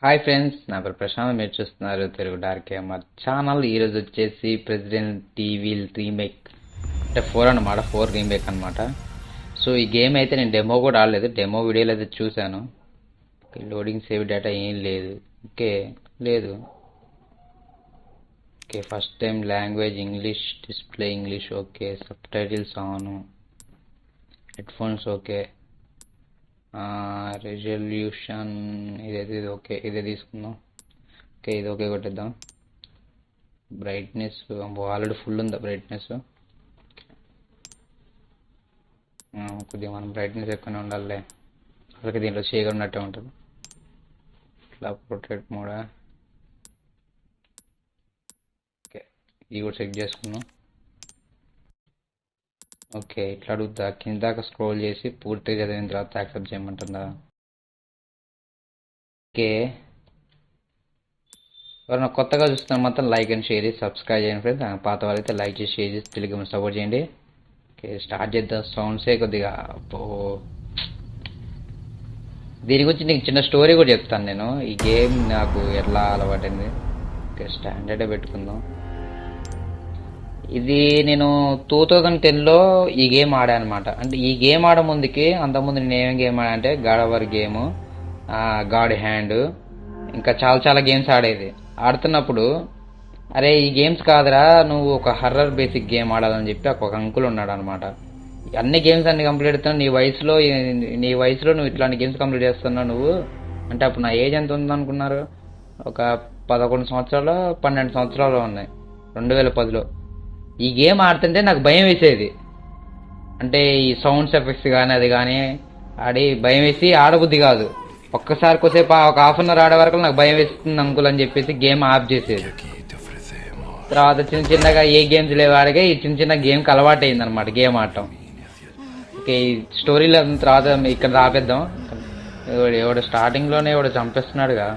Hi friends, నా పేరు ప్రశాంత్. మీరు చూస్తున్నారు తెలుగు డార్క్ గేమర్ ఛానల్. ఈరోజు వచ్చేసి ప్రెసిడెంట్ టీవీల్ రీమేక్ అంటే 4 అన్నమాట. 4 రీమేక్ అనమాట. సో ఈ గేమ్ అయితే నేను డెమో కూడా ఆడలేదు, డెమో వీడియోలు అయితే చూశాను. లోడింగ్ సేవ్ డేటా ఏం లేదు. ఓకే, లేదు. Okay, first time language English, display English. Okay, sub titles ఆను, హెడ్ ఫోన్స్ ఓకే, రెజల్యూషన్ ఇదైతే ఇది ఓకే, ఇదే తీసుకుందాం. ఓకే, ఇది ఓకే కొట్టేద్దాం. బ్రైట్నెస్ ఆల్రెడీ ఫుల్ ఉందా బ్రైట్నెస్? కొద్దిగా మనం బ్రైట్నెస్ ఎక్కువనే ఉండాలి, అలాగే దీంట్లో షేక్ ఉన్నట్టే ఉంటుంది. ఇట్లా ప్రొటెక్ట్ మోడ్. ఓకే, ఇది కూడా చెక్ చేసుకుందాం. ఓకే, ఇట్లా అడుగుతా కిందాక స్క్రోల్ చేసి పూర్తిగా చదివిన తర్వాత యాక్సెప్ట్ చేయమంటుందా? ఓకే, ఎవరైనా కొత్తగా చూస్తున్న మొత్తం లైక్ అండ్ షేర్ చేసి సబ్స్క్రైబ్ చేయండి ఫ్రెండ్స్. పాత వాళ్ళైతే లైక్ చేసి షేర్ చేసి తెలుగు సపోర్ట్ చేయండి. ఓకే, స్టార్ట్ చేద్దాం. సౌండ్సే కొద్దిగా దీని గురించి నీకు చిన్న స్టోరీ కూడా చెప్తాను నేను. ఈ గేమ్ నాకు ఎట్లా అలవాటైంది. ఓకే, స్టాండర్డే పెట్టుకుందాం. ఇది నేను 2010లో ఈ గేమ్ ఆడాను అనమాట. అంటే ఈ గేమ్ ఆడ ముందుకి అంతకుముందు నేను ఏమేమి గేమ్ ఆడా అంటే god hour game, god hand, ఇంకా చాలా చాలా గేమ్స్ ఆడేది. ఆడుతున్నప్పుడు అరే ఈ గేమ్స్ కాదురా, నువ్వు ఒక హర్రర్ బేసిక్ గేమ్ ఆడాలని చెప్పి ఒక అంకుల్ ఉన్నాడు అనమాట. అన్ని గేమ్స్ అన్ని కంప్లీట్ చేస్తున్నావు నీ వయసులో నువ్వు ఇట్లాంటి గేమ్స్ కంప్లీట్ చేస్తున్నావు నువ్వు అంటే. అప్పుడు నా ఏజ్ ఎంత ఉందనుకున్నారు? ఒక 11 సంవత్సరాలు 12 సంవత్సరాలు ఉన్నాయి 2010లో. ఈ గేమ్ ఆడుతుంటే నాకు భయం వేసేది. అంటే ఈ సౌండ్స్ ఎఫెక్ట్స్ కానీ అది కానీ ఆడి భయం వేసి ఆడబుద్ధి కాదు. ఒక్కసారి కొద్దిసేపు ఒక హాఫ్ అన్ అవర్ ఆడే వరకు నాకు భయం వేస్తుంది అంకుల్ అని చెప్పేసి గేమ్ ఆఫ్ చేసేది. తర్వాత చిన్న చిన్నగా ఏ గేమ్స్ లేవు ఆడగా ఈ చిన్న చిన్న గేమ్కి అలవాటు అయింది అనమాట గేమ్ ఆడటం. ఓకే, ఈ స్టోరీలో తర్వాత ఇక్కడ రాపేద్దాం. ఎవడు స్టార్టింగ్లోనే ఎవడు చంపేస్తున్నాడుగా,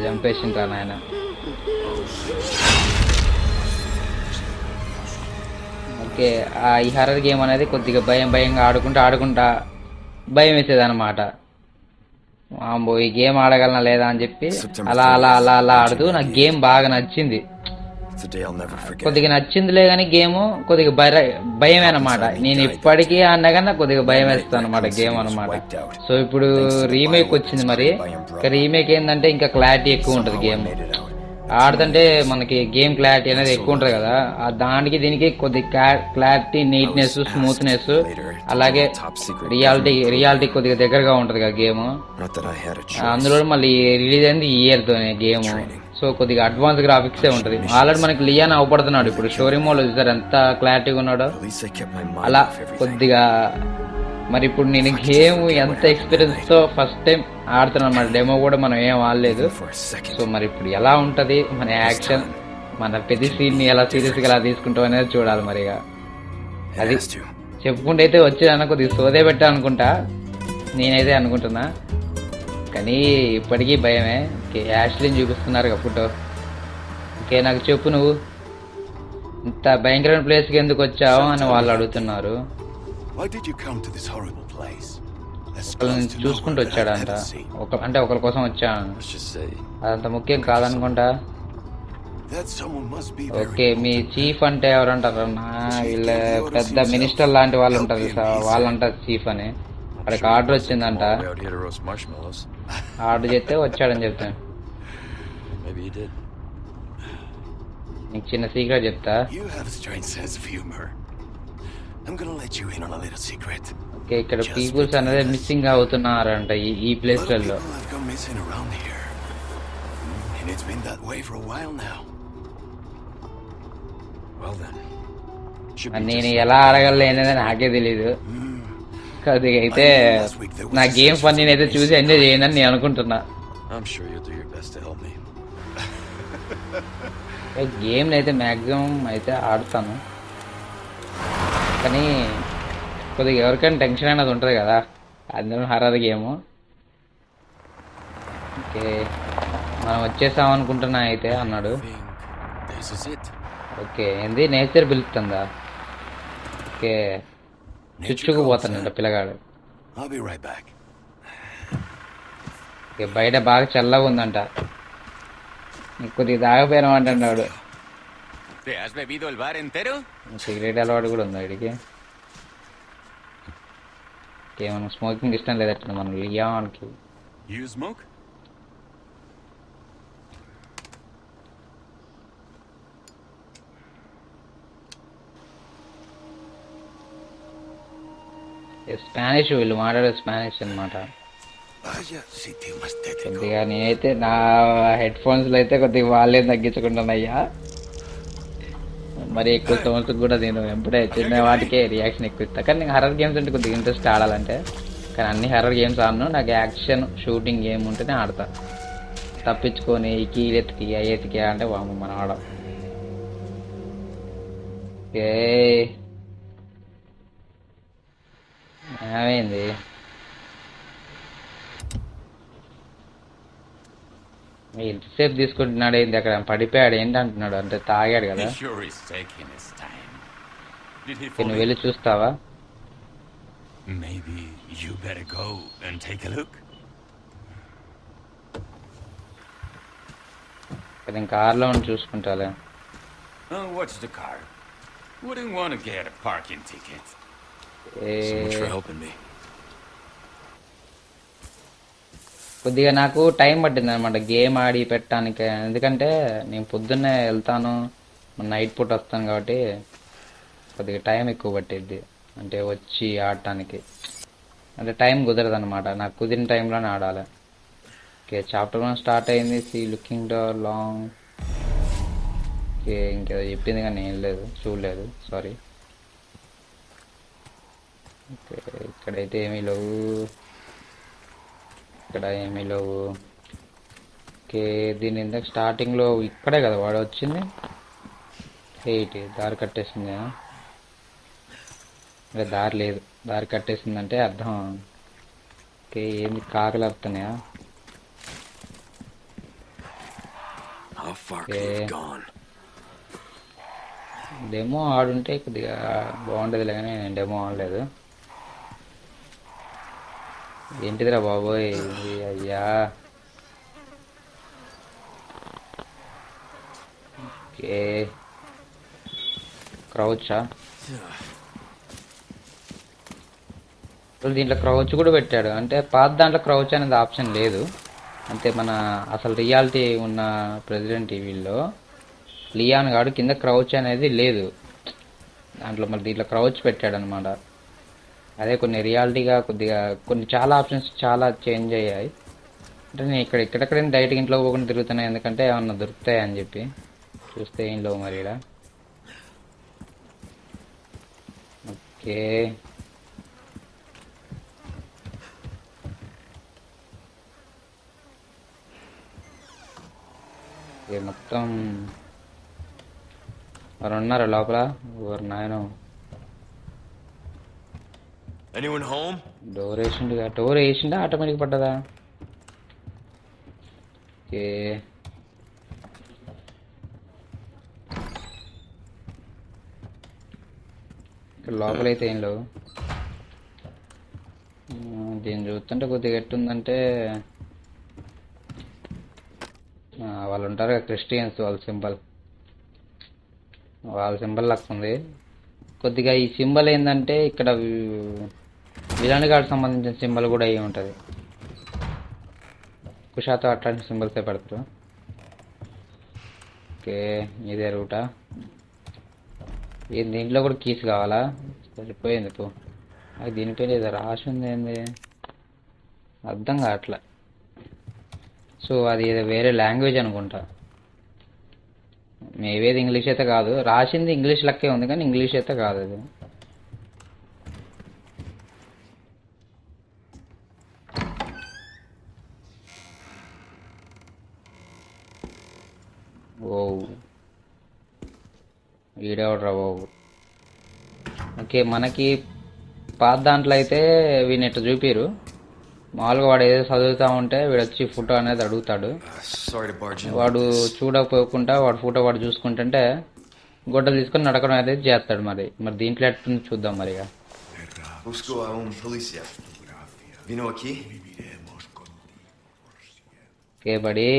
చంపేసిండ్రా నాయన. ఓకే, ఈ హర్రర్ గేమ్ అనేది కొద్దిగా భయంగా ఆడుకుంటా భయం వేసేది అనమాట. ఈ గేమ్ ఆడగలనా లేదా అని చెప్పి అలా అలా అలా అలా ఆడుతూ నాకు గేమ్ బాగా నచ్చింది. కొద్దిగా నచ్చిందిలే కానీ గేమ్ కొద్దిగా భయం అనమాట. నేను ఇప్పటికీ ఆడినా కొద్దిగా భయం వేస్తాను అనమాట గేమ్ అనమాట. సో ఇప్పుడు రీమేక్ వచ్చింది. మరి రీమేక్ ఏంటంటే ఇంకా క్లారిటీ ఎక్కువ ఉంటుంది గేమ్ ఆడుతుంటే. మనకి గేమ్ క్లారిటీ అనేది ఎక్కువ ఉంటుంది కదా, దానికి దీనికి కొద్దిగా క్లారిటీ, నీట్నెస్, స్మూత్నెస్, అలాగే రియాలిటీ కొద్దిగా దగ్గరగా ఉంటుంది కదా గేమ్. అందులో మళ్ళీ రిలీజ్ అయింది ఈ ఇయర్ తోనే గేమ్. సో కొద్దిగా అడ్వాన్స్ గ్రాఫిక్స్ ఉంటుంది. ఆల్రెడీ మనకి లియాన్ అవపడుతున్నాడు ఇప్పుడు స్టోరీ మోడ్ చూసారు ఎంత క్లారిటీగా ఉన్నాడో అలా కొద్దిగా. మరి ఇప్పుడు నేను గేమ్ ఎంత ఎక్స్పీరియన్స్ తో ఫస్ట్ టైం ఆడుతున్నాను అన్నమాట. డెమో కూడా మనం ఏం ఆడలేదు. సో మరి ఇప్పుడు ఎలా ఉంటది మన యాక్షన్, మన ప్రతి సీన్ ని ఎలా సీరియస్ గా ఎలా తీసుకుంటాం అనేది చూడాలి. మరిగా అది చెప్పుకుంటే అయితే వచ్చేదన్న కొద్దిగా సోదే పెట్టా అనుకుంటా, నేనైతే అనుకుంటున్నా. కానీ ఇప్పటికీ భయమే. యాష్లీని చూపిస్తున్నారు ఫోటో. ఓకే, నాకు చెప్పు, నువ్వు ఇంత భయంకరమైన ప్లేస్కి ఎందుకు వచ్చావు అని వాళ్ళు అడుగుతున్నారు. చూసుకుంటూ వచ్చాడంట, అంటే ఒకరి కోసం వచ్చాను. అదంత ముఖ్యం కాదనుకుంటా. ఓకే, మీ చీఫ్ అంటే ఎవరంటారన్నా? వీళ్ళ పెద్ద మినిస్టర్ లాంటి వాళ్ళు ఉంటారు, వాళ్ళంటారు చీఫ్ అని. అక్కడికి ఆర్డర్ వచ్చిందంట, ఆర్డర్ చేస్తే వచ్చాడని చెప్తాను. నీకు చిన్న సీక్రెట్ చెప్తా. ఓకే, ఇక్కడ పీపుల్స్ అనేది మిస్సింగ్ అవుతున్నారంట ఈ ప్లేస్లలో. నేను ఎలా అడగలేనేది నాకే తెలీదు. కొద్దిగా అయితే నా గేమ్ ఫన్ నేనైతే చూసి ఎంజాయ్ చేయండి అని నేను అనుకుంటున్నా. గేమ్ అయితే మ్యాక్సిమం అయితే ఆడతాను, కానీ కొద్దిగా ఎవరికైనా టెన్షన్ అనేది ఉంటుంది కదా, అందులో హర్రర్ గేమ్. ఓకే, మనం వచ్చేసాం అనుకుంటున్నా అయితే అన్నాడు. ఓకే, ఏంది నేచర్ పిలుస్తుందా? ఓకే, చుచ్చుకుపోతానంట పిల్లగాడు. I'll be right back. ఇక బయట బాగా చల్లగా ఉందంట. నీకు కొద్దిగా తాగపోయినాం అంటున్నాడు. ¿Te has bebido el bar entero? Cigarette అలవాటు కూడా ఉంది వీడికి. ఏమన్నా స్మోకింగ్ ఇష్టం లేదట మనం లియాన్కి. You smoke? స్పానిష్, వీళ్ళు మాట్లాడే స్పానిష్ అనమాట. Vaya sitio más tétrico. కొద్దిగా నేనైతే నా హెడ్ ఫోన్స్లో అయితే కొద్దిగా వాళ్ళే తగ్గించుకుంటానయ్యా. మరి ఎక్కువ సౌండ్స్ కూడా నేను ఎప్పుడే చిన్న వాటికే రియాక్షన్ ఎక్కువ ఇస్తా. కానీ నాకు హర్రర్ గేమ్స్ అంటే కొద్దిగా ఇంట్రెస్ట్ ఆడాలంటే. కానీ అన్ని హర్రర్ గేమ్స్ ఆడను. నాకు యాక్షన్ షూటింగ్ గేమ్ ఉంటేనే ఆడతా. తప్పించుకొని ఈ కీలెత్తికి అయ్యేతికి అంటే వాము మనం ఆడం. ఏ ఏమైంది? ఎంతసేపు తీసుకుంటున్నాడు ఏంటి? అక్కడ పడిపోయాడు ఏంటి అంటున్నాడు. అంటే తాగాడు కదా. He sure is taking his time. Did he నువ్వు fall వెళ్ళి చూస్తావా? in? Maybe you better go and take a look. నేను కార్లో ఉండి చూసుకుంటాలే. Oh, watch the car. Wouldn't want to get a parking ticket. A So much for helping me. కొద్దిగా నాకు time పట్టింది అనమాట గేమ్ ఆడి పెట్టడానికి. ఎందుకంటే నేను పొద్దున్నే వెళ్తాను, నైట్ పూట వస్తాను కాబట్టి కొద్దిగా టైం ఎక్కువ పట్టిద్ది. అంటే వచ్చి ఆడటానికి అంటే టైం కుదరదు అనమాట. నాకు కుదిరిన టైంలోనే ఆడాలి. ఓకే, చాప్టర్ 1 స్టార్ట్ అయింది. See looking the long. Okay, ఇంకేదో చెప్పింది కానీ ఏం లేదు, చూడలేదు, సారీ. ఓకే, ఇక్కడైతే ఏమీ లేవు, ఇక్కడ ఏమీ లేవు. ఓకే, దీని ఇందాక స్టార్టింగ్లో ఇక్కడే కదా వాడు వచ్చింది. ఏంటి దారి కట్టేసింది? అంటే దారి లేదు, దారి కట్టేసిందంటే అర్థం. ఓకే, ఏంది కాకలు వస్తున్నాయా? How far Okay. could have gone? Demo ఆడుంటే కొద్దిగా బాగుండేదిలే కానీ నేను డెమో ఆడలేదు. ఏంటిదిరా బాబోయ్ ఇది? అయ్యా, ఓకే, క్రౌచా? దీంట్లో క్రౌచ్ కూడా పెట్టాడు. అంటే పాత దాంట్లో క్రౌచ్ అనేది ఆప్షన్ లేదు. అంటే మన అసలు రియాలిటీ ఉన్న ప్రెసిడెంట్ టీవీలో లియాన్ గాడు కింద క్రౌచ్ అనేది లేదు దాంట్లో. మరి దీంట్లో క్రౌచ్ పెట్టాడు అనమాట. అదే కొన్ని రియాలిటీగా కొద్దిగా కొన్ని చాలా ఆప్షన్స్ చాలా చేంజ్ అయ్యాయి. అంటే నేను ఇక్కడెక్కడైనా డైరెక్ట్గా ఇంట్లో పోకుండా తిరుగుతున్నాయి. ఎందుకంటే ఏమన్నా దొరుకుతాయి అని చెప్పి చూస్తే ఏం లేవు మరి ఇక్కడ. ఓకే, మొత్తం మరి ఉన్నారా లోపల? ఎవరు నాయన? Anyone home? డోర్ వేసిండుగా. డోర్ వేసిండా ఆటోమేటిక్ పడ్డదా? ఓకే, ఇక్కడ లోపలైతే ఏం లేవు. దీన్ని చూస్తుంటే కొద్దిగా ఎట్టుందంటే వాళ్ళు ఉంటారు కదా క్రిస్టియన్స్, వాళ్ళ సింబల్ లెక్క ఉంది కొద్దిగా. ఈ సింబల్ ఏంటంటే ఇక్కడ విలన్ గార్డ్ సంబంధించిన సింబల్ కూడా అయ్యి ఉంటుంది. కుషాతో అట్లాంటి సింబల్సే పెడతారు. ఓకే, ఇదే రూటా? దీంట్లో కూడా కీస్ కావాలా? సరిపోయింది పో. అది దీనిపైన ఏదో రాసి ఉంది, ఏంది అర్థం కావట్లే. సో అది ఏదో వేరే లాంగ్వేజ్ అనుకుంటా. మేబీ అది ఇంగ్లీష్ అయితే కాదు. రాసింది ఇంగ్లీష్ లెక్కే ఉంది కానీ ఇంగ్లీష్ అయితే కాదు అది. ఓ వీడెవడరా బాబు. ఓకే, మనకి పాత దాంట్లో అయితే వీనెట్టు చూపిరు. మామూలుగా వాడు ఏదో చదువుతూ ఉంటే వీడు వచ్చి ఫోటో అనేది అడుగుతాడు. వాడు చూడకపోకుండా వాడు ఫోటో వాడు చూసుకుంటుంటే గొడ్డలు తీసుకొని నడకడం అనేది చేస్తాడు. మరి దీంట్లో ఎట్టుంది చూద్దాం మరి. Busco a un policía. ¿Vino aquí? Okay బడి,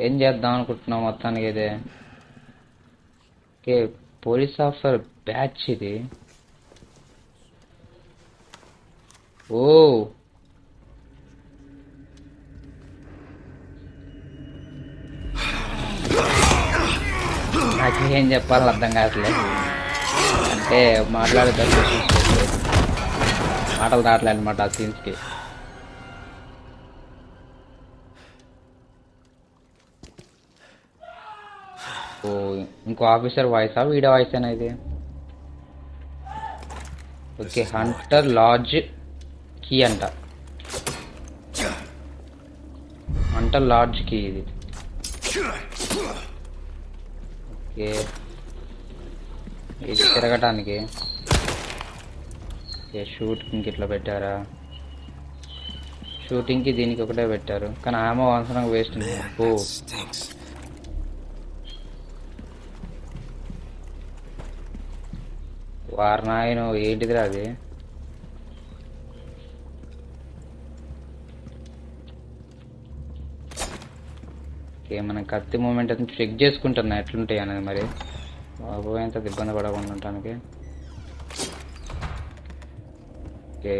ఏం చేద్దాం అనుకుంటున్నావు మొత్తానికి అయితే? ఓకే, పోలీస్ ఆఫీసర్ బ్యాచ్ ఇది. ఓ నాకు ఏం చెప్పాలని అర్థం కావట్లేదు. అంటే మాట్లాడే మాటలు రావట్లేదు అనమాట ఆ సీన్స్కి. ఓ, ఇంకో ఆఫీసర్ వాయిసా వీడియో వాయిస్ అయినా ఇది? ఓకే, హంటర్ లాడ్జ్ కీ అంట. హంటర్ లాడ్జ్ కీ ఇది. ఓకే, ఇది తిరగటానికి. ఓకే, షూటింగ్కి ఇట్లా పెట్టారా? షూటింగ్కి దీనికి ఒకటే పెట్టారు, కానీ ఆమె అవసరంగా వేస్ట్ ఉంది. ఓ వారనాయన, ఏంటిదిరా అది? ఓకే, మనం కత్తి మూమెంట్ అయితే చెక్ చేసుకుంటున్నా ఎట్లుంటాయి అనేది. మరి బాబు ఎంత ఇబ్బంది పడకుండా ఉండటానికి. ఓకే,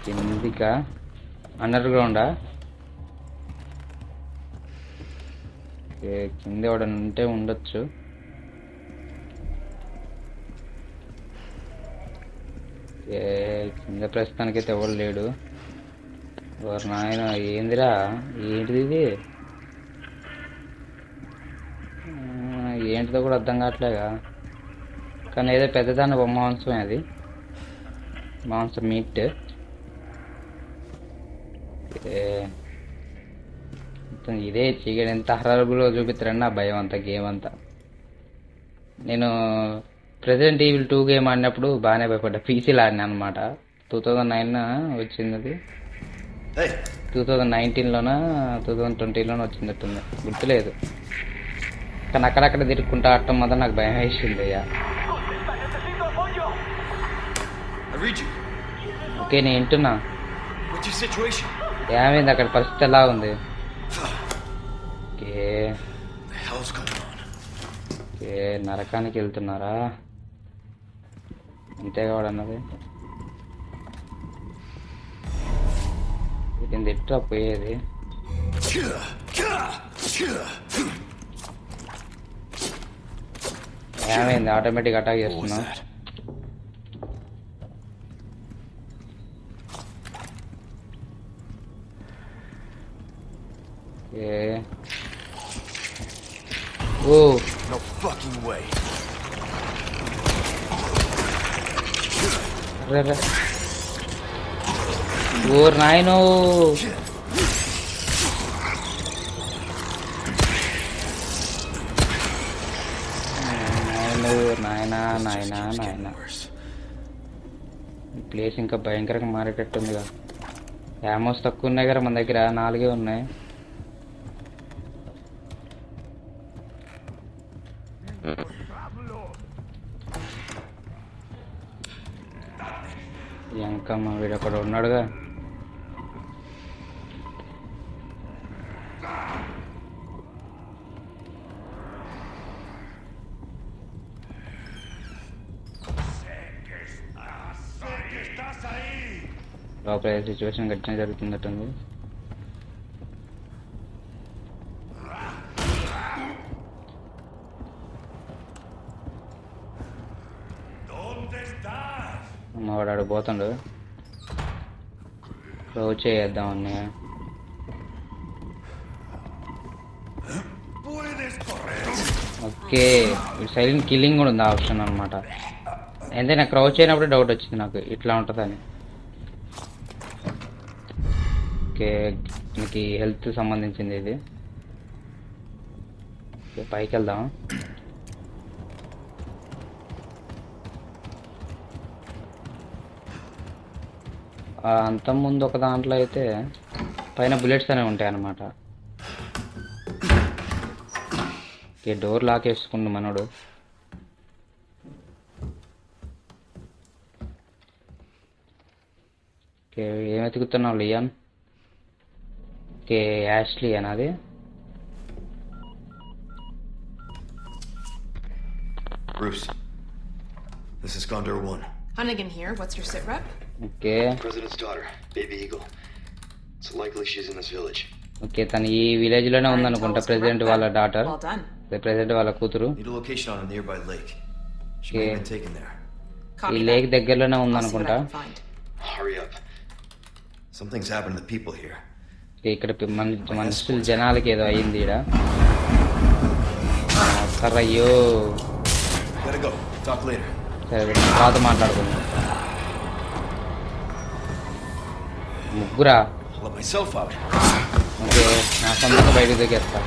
కిందికా? అండర్ గ్రౌండా? ఓకే, కింద ఎవడన్నా ఉంటే ఉండొచ్చు. ఓకే, కింద ప్రస్తుతానికైతే ఎవడు లేడు. ఎవరు నాయన, ఏందిరా ఏంటిది ఇది? ఏంటిదో కూడా అర్థం కావట్లేగా, కానీ ఏదో పెద్దదాన్ని బొమ్మ మాంసమే అది, మాంసం మీట్. ఇదే చీకటి ఎంత హరబులో చూపిస్తారని నా భయం అంతా గేమ్ అంతా. నేను ప్రెసిడెంట్ ఈవిల్ 2 గేమ్ ఆడినప్పుడు బాగానే భయపడ్డా. పీసీలో ఆడినా అనమాట. 2009 వచ్చింది అది. 2019లోనా 2020లోనే వచ్చిందట్టుంది, గుర్తులేదు. కానీ అక్కడక్కడ తిరుక్కుంటా ఆడటం మాత్రం నాకు భయం వేసింది అయ్యా. ఓకే, నేను వింటున్నా. ఏమైంది అక్కడ పరిస్థితి ఎలా ఉంది? ఓకే ఓకే, నరకానికి వెళ్తున్నారా? అంతేగా వాడు అన్నది. ఇది ఎట్లా పోయేది? ఏమైంది? ఆటోమేటిక్ అటాక్ చేస్తున్నా. ఓ No fucking way. ఓర్ నాయనో, నాయనా నాయనా నాయనా, ఈ ప్లేస్ ఇంకా భయంకరంగా మారేటట్టుందిగా. యామోస్ తక్కువ ఉన్నాయి కదా మన దగ్గర, 4 ఉన్నాయి. ఎంకమ్మ, వీడు అక్కడ ఉన్నాడుగా. లోపల సిచ్యువేషన్ గట్టిగా జరుగుతున్నట్టుంది. వాడు పోతాడు. క్లోజ్ చేద్దాం అన్నయ్య. ఓకే, సైలెంట్ కిల్లింగ్ కూడా ఉంది ఆప్షన్ అనమాట. ఎంతైనా క్రౌచ్ అయినప్పుడు డౌట్ వచ్చింది నాకు ఇట్లా ఉంటుందని. ఓకే, మనకి హెల్త్ సంబంధించింది ఇది. ఓకే, పైకి వెళ్దాం. అంత ముందు ఒక దాంట్లో అయితే పైన బుల్లెట్స్ అనేవి ఉంటాయి అన్నమాట. ఓకే, డోర్ లాక్ వేసుకుండు మనోడు. ఓకే ఏం వెతుకుతున్నావు లియాన్? ఓకే యాష్లీ అది. Bruce, this is Condor 1. Hunnigan here. What's your sit rep? Okay President's daughter, Baby Eagle. It's likely she's in this village. Okay తను ఈ విలేజ్ లోనే ఉందనుకుంటా. President వాళ్ళ daughter, Well done. President వాళ్ళ కూతురు. Need a location on a nearby lake. She Okay. may have been taken there. ఈ Copy lake that. దగ్గరలోనే I'll see what ఉందనుకుంటా. I can find. Hurry up. Something's happened to the people here. ఇక్కడ మనుషులు జనాలకి ఏదో అయ్యింది ఈడ. అయ్యో Gotta go. Talk later. సరే తర్వాత మాట్లాడుకుందాం. ముగ్గురా? I'll let myself out. Okay నా సొంతంగా బయటకు దిగేస్తా.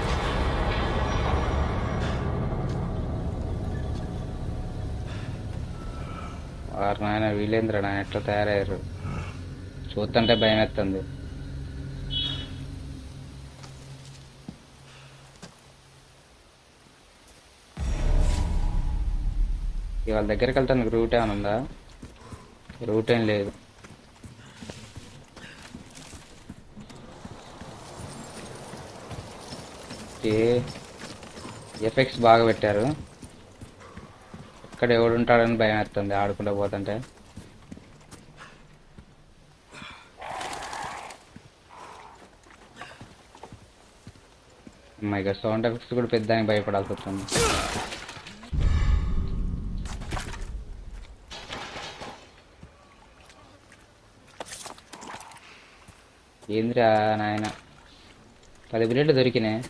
వారు నాయన వీలేంద్ర నాయన ఎట్లా తయారయ్యారు చూస్తుంటే భయం ఎత్తుంది. వాళ్ళ దగ్గరికి వెళ్తాను. రూట్ ఏమైనా ఉందా? రూట్ ఏం లేదు. ఎఫెక్ట్స్ బాగా పెట్టారు. ఇక్కడ ఎవడు ఉంటాడని భయం వేస్తుంది ఆడుకుంటూ పోతుంటే. అమ్మాయి సౌండ్ ఎఫెక్ట్స్ కూడా పెద్దానికి భయపడాల్సి వస్తుంది. ఏంద్రా నాయన 10 బుల్లెట్లు దొరికినాయి.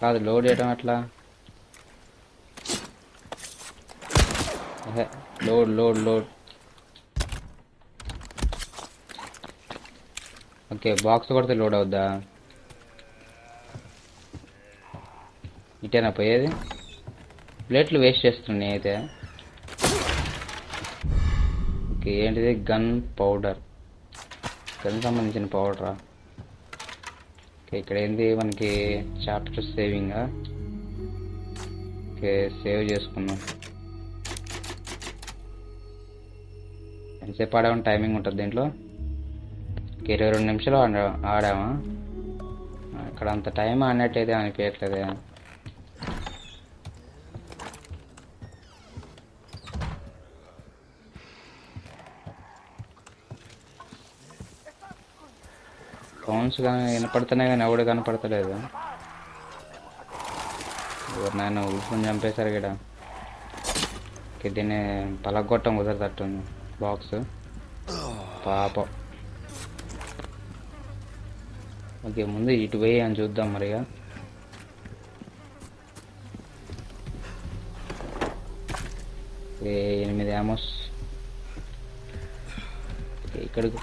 కాదు లోడ్ చేయడం అట్లా. Load load load. Okay box కొడితే లోడ్ అవుద్దా? ఇటేనా పోయేది? ప్లేట్లు వేస్ట్ చేస్తున్నాయి అయితే. ఓకే ఏంటిది? Gun powder. గన్ సంబంధించిన పౌడరా? ఓకే ఇక్కడ ఏంది మనకి? చాప్టర్ సేవింగా? ఓకే సేవ్ చేసుకున్నాం. ఎంతసేపు ఆడామని టైమింగ్ ఉంటుంది దీంట్లో? ఓకే 22 నిమిషాలు ఆడామా? ఇక్కడ అంత టైం ఆడినట్టయితే అనిపించట్లేదే. సౌండ్స్ కానీ వినపడుతున్నాయి కానీ ఎవడు కనపడతలేదు. ఎవరు నాయన ఉల్ఫుని చంపేశారు ఇక్కడ. దీన్ని పలగొట్టం కుదరతట్టుంది బాక్స్. పాపం. ఓకే ముందు ఇటు పోయి అని చూద్దాం మరిగా. ఓకే 8 యామోస్. ఓకే ఇక్కడికి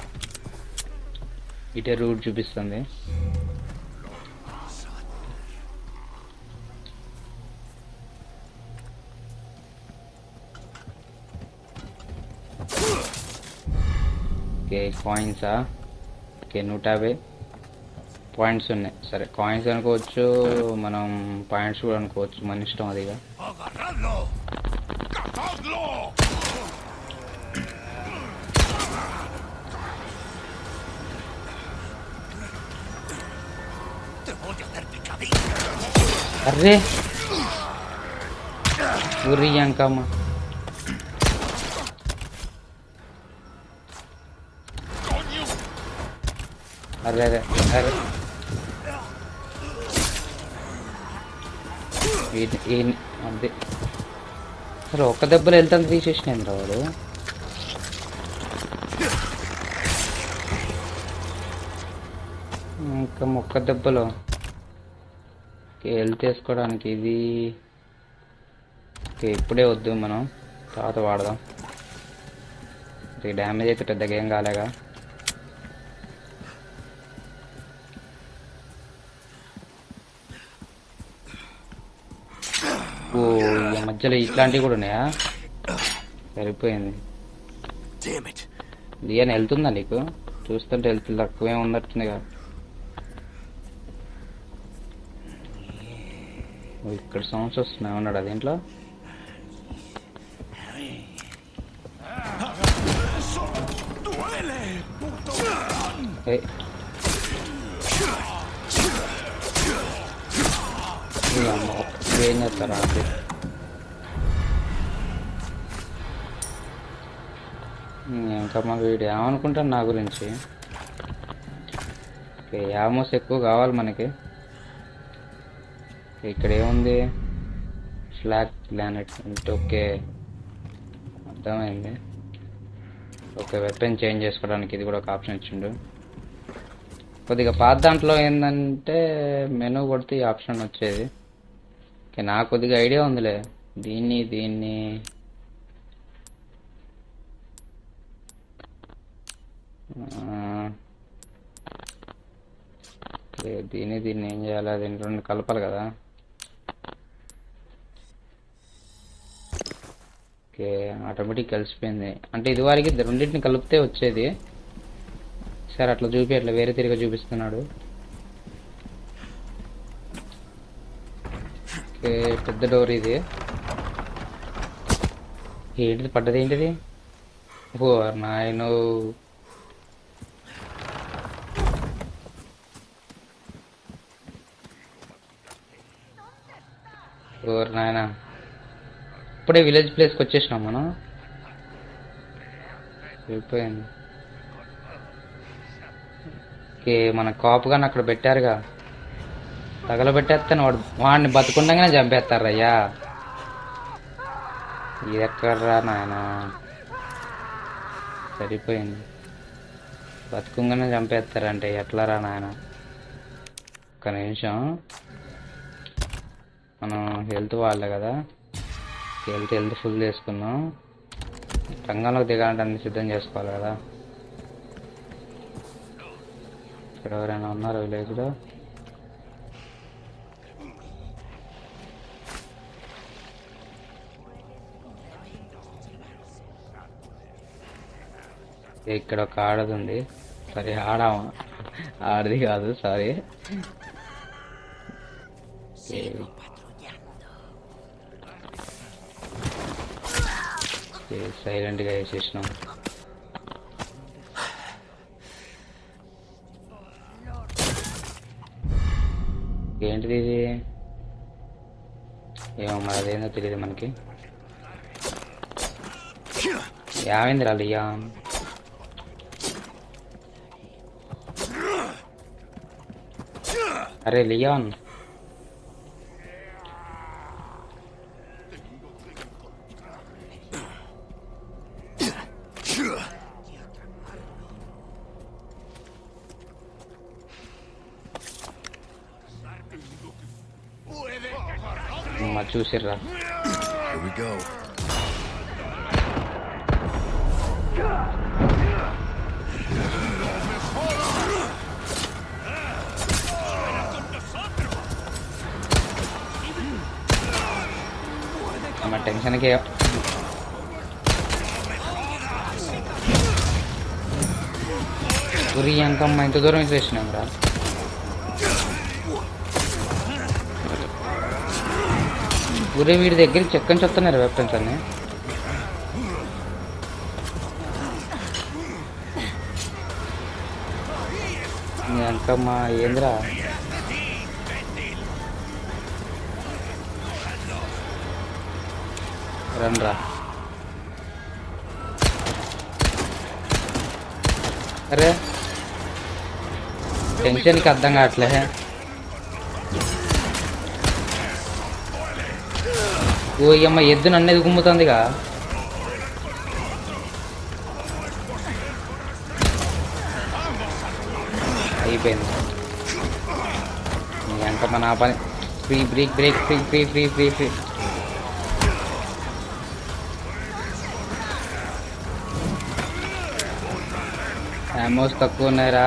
ఇటే రూట్ చూపిస్తుంది. ఓకే కాయిన్సా? ఓకే 150 పాయింట్స్ ఉన్నాయి. సరే కాయిన్స్ అనుకోవచ్చు, మనం పాయింట్స్ కూడా అనుకోవచ్చు, మన ఇష్టం అదిగా. అర్రే ఊరి అంకమ్మ. అరే అరే అరే అదే సరే ఒక్క దెబ్బలు వెళ్తాను తీసేసిన వాడు. ఇంకా ఒక్క దెబ్బలో హెల్త్ వేసుకోవడానికి ఇది. ఓకే ఇప్పుడే వద్దు, మనం తర్వాత వాడదాం. డ్యామేజ్ అయితే పెద్దగా ఏం కాలేగా. ఓ ఈ మధ్యలో ఇట్లాంటివి కూడా ఉన్నాయా? సరిపోయింది. లియాన్ వెళ్తుందా నీకు? చూస్తుంటే హెల్త్ తక్కువే ఉన్నట్టుందిగా. ఇక్కడ సౌండ్స్ వస్తున్నాయి. ఉన్నాడు దీంట్లో. ఏయ్. ఈ అమ్మ, ఏం చేస్తారా అది? ఇంకా మా వీడు ఏమనుకుంటాను నా గురించి. ఓకే, యామోస్ ఎక్కువ కావాలి మనకి. ఇక్కడ ఏముంది? ఫ్లాగ్ ప్లానెట్ అంటే ఓకే, అర్థమైంది. ఓకే, వెపన్ చేంజ్ చేసుకోవడానికి ఇది కూడా ఒక ఆప్షన్ ఇచ్చిండు. కొద్దిగా పాత దాంట్లో ఏంటంటే మెనూ కొడితే ఈ ఆప్షన్ వచ్చేది. ఓకే, నాకు కొద్దిగా ఐడియా ఉందిలే. దీన్ని ఓకే, దీన్ని ఏం చేయాలి? దీన్ని రెండు కలపాలి కదా. ఓకే, ఆటోమేటిక్ కలిసిపోయింది. అంటే ఇదివరకు రెండింటిని కలిపితే వచ్చేది. సరే అట్లా చూపి, అట్లా వేరే తిరిగి చూపిస్తున్నాడు. ఓకే, పెద్ద డోర్ ఇది. ఏంటిది పడ్డది? ఏంటిది? ఓ నాయనో, ఓర్ నాయనా, ఇప్పుడే విలేజ్ ప్లేస్కి వచ్చేసినాం మనం. అయిపోయింది. ఓకే, మన కాపుగాని అక్కడ పెట్టారుగా, తగలబెట్టేస్తాను. వాడిని బతుకుండగానే చంపేస్తారయ్యా. ఇది ఎక్కడ్రా నాయన? సరిపోయింది, బతుకుంగానే చంపేస్తారంటే ఎట్లరా నాయన? ఒక్క నిమిషం, మనం హెల్త్ వాళ్ళే కదా, హెల్త్ ఫుల్ చేసుకున్నాం. రంగంలోకి దిగాలంటే అన్ని సిద్ధం చేసుకోవాలి కదా. ఇక్కడ ఎవరైనా ఉన్నారు విలేజ్లో? ఇక్కడ ఒక ఆడది ఉంది. సారీ, ఆడది కాదు, సారీ. సైలెంట్గా వేసేసినాం. ఏంటిది ఇది? ఏమో మరి, అదేందో తెలియదు మనకి. ఏమైందిరా లియాన్? అరే లియాన్, చూసిర్రా? Here we go. మన టెన్షన్కి గురి అంకమ్మ ఇంత దూరం వేసినాం రా. గురి వీడి దగ్గరికి చెక్కని చెప్తున్నారు వెపన్స్ అని. అంకమ్మ ఏంద్రా? రండ్రా. అరే టెన్షన్కి అర్థం కావట్లే. ఓ అమ్మ, ఎద్దు నన్ను ఎది గుమ్ముతుందిగా. అయిపోయింది అంకమ్మ నా పని. Free break break free free free free free. Amounts తక్కువ ఉన్నాయిరా.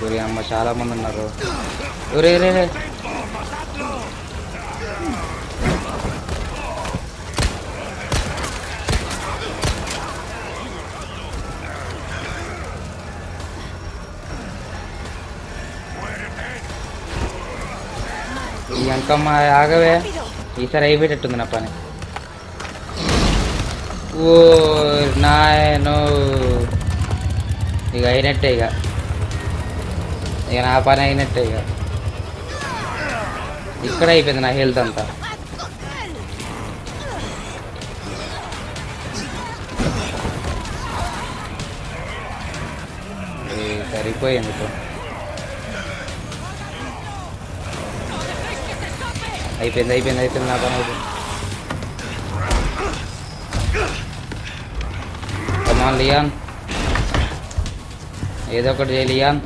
ఊరి అమ్మ చాలా మంది ఉన్నారు. ఊరే రే ఈ అంకమ్మ ఆగవే, ఈసారి అయిపోయేటట్టుంది నా పని. ఓ నాయనో, ఇక అయినట్టే, ఇక నా పని అయినట్టే. ఇక ఇక్కడ అయిపోయింది నా హెల్త్ అంతా. సరిపోయింది ఇప్పుడు. అయిపోయింది నా పని అయిపోయింది. కమాన్ లియాన్, ఏదో ఒకటి చేయి లియాన్.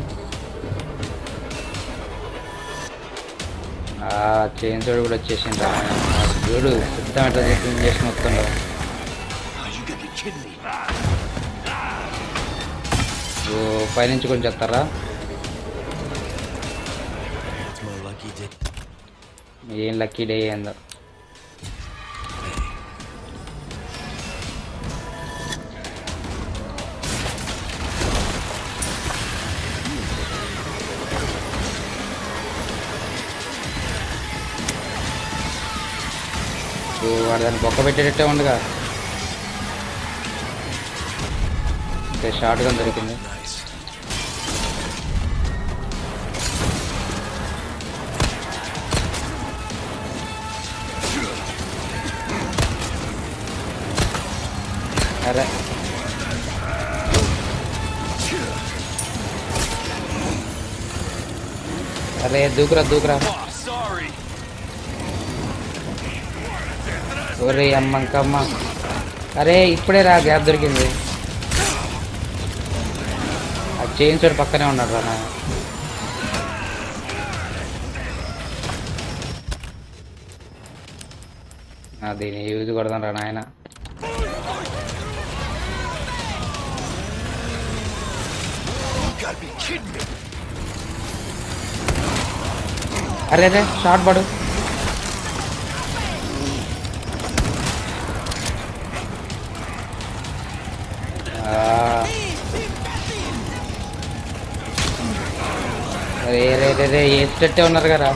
చైన్ తోడు కూడా వచ్చేసింది. చూడు సిద్ధం ఎట్లా చేసి మొత్తం. పైనుంచి కొంచెం చెప్తారా? ఏం లక్కీ డే ఏందో. వాడు దాన్ని బొక్క పెట్టేటట్టే ఉండగా. షార్ట్ గా దొరికింది. అరే అరే దూకురా. ఒరే అమ్మ. అరే ఇప్పుడే రా, గ్యాప్ దొరికింది. ఆ చైన్ సోడ్ పక్కనే ఉన్నాడు రా నా. దీన్ని యూజ్ కొడదాం రా నాయన. అరే షార్ట్ పడు. రే వేసేటట్టే ఉన్నారు కదా.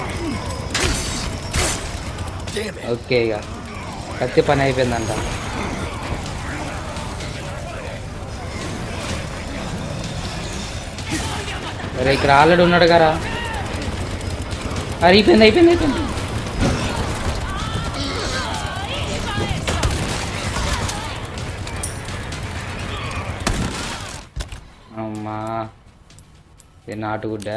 ఓకే, ఇక కత్తి పని అయిపోయిందంట. అరే ఇక్కడ ఆల్రెడీ ఉన్నాడు కదా. అయిపోయింది. అమ్మా, నాటుగుడ్డ.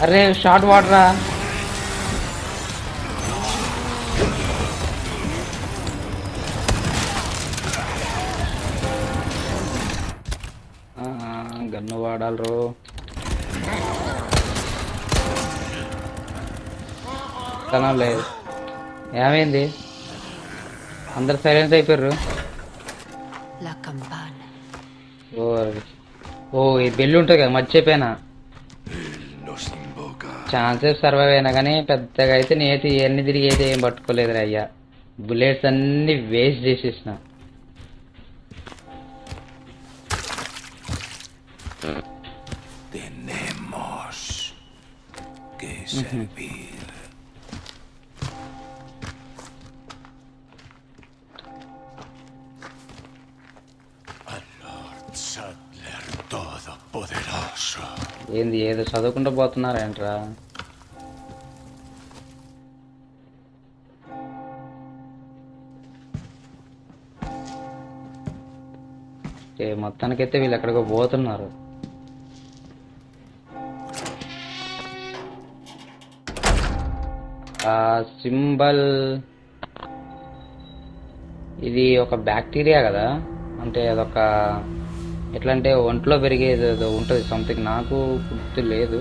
అరే షార్ట్ వాడరా. గన్ను వాడాలరు. లేదు, ఏమైంది? అందరు సైలెంట్ అయిపోయారు. ఓ ఈ బెల్లి ఉంటుంది కదా, మర్చిపోయినా. ఛాన్సెస్ సర్వైవ్ అయినా కానీ పెద్దగా అయితే నేనైతే ఇవన్నీ తిరిగి అయితే ఏం పట్టుకోలేదు అయ్యా. బుల్లెట్స్ అన్ని వేస్ట్ చేసేసిన. ఏంది ఏదో చదువుకుంటూ పోతున్నారేంట్రా? మొత్తానికైతే వీళ్ళు ఎక్కడికో పోతున్నారు. ఆ సింబల్ ఇది ఒక బ్యాక్టీరియా కదా, అంటే అదొక ఎట్లా అంటే ఒంట్లో పెరిగేది ఏదో ఉంటుంది సంథింగ్, నాకు గుర్తు లేదు.